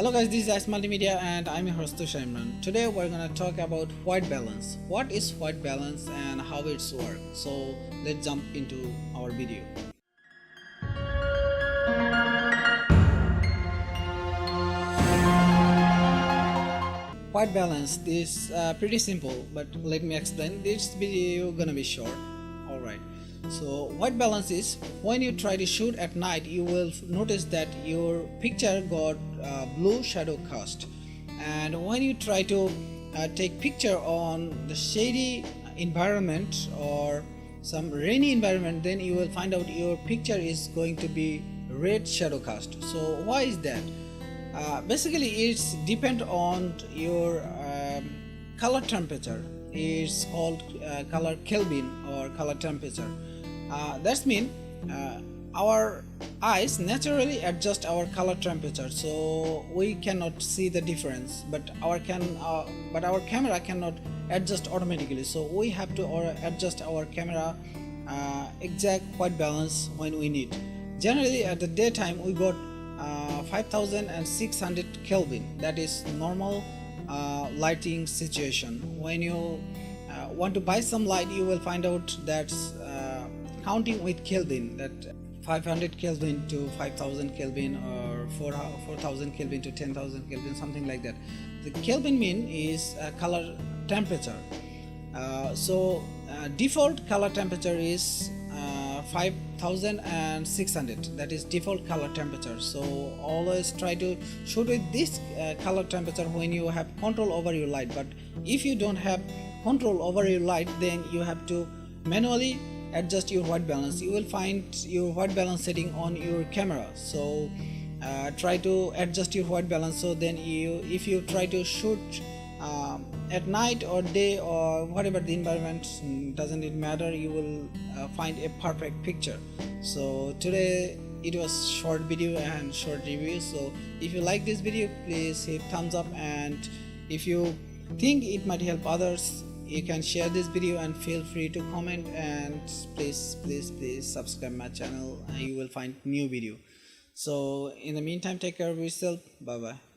Hello guys, this is Multimedia and I'm your host tusar Imran. Today we're gonna talk about white balance. What is white balance and how it's work? So let's jump into our video. White balance is pretty simple, but let me explain. This video gonna be short. Alright. So white balance is when you try to shoot at night, you will notice that your picture got blue shadow cast, and when you try to take picture on the shady environment or some rainy environment, then you will find out your picture is going to be red shadow cast. So why is that? Basically it's depend on your color temperature. It's called color Kelvin or color temperature. That's mean our eyes naturally adjust our color temperature, so we cannot see the difference, but our camera cannot adjust automatically, so we have to adjust our camera exact white balance when we need. Generally at the daytime we got 5600 Kelvin. That is normal lighting situation. When you want to buy some light, you will find out that's counting with Kelvin, that 500 Kelvin to 5000 Kelvin or 4000 Kelvin to 10,000 Kelvin, something like that. The Kelvin mean is color temperature. Default color temperature is 5600. That is default color temperature. So always try to shoot with this color temperature when you have control over your light. But if you don't have control over your light, then you have to manually adjust your white balance. You will find your white balance setting on your camera, so try to adjust your white balance. So then if you try to shoot at night or day or whatever the environment, doesn't it matter, you will find a perfect picture. So today it was short video and short review. So if you like this video, please hit thumbs up, and if you think it might help others, you can share this video, and feel free to comment, and please subscribe my channel and you will find new video. So in the meantime, take care of yourself. Bye bye.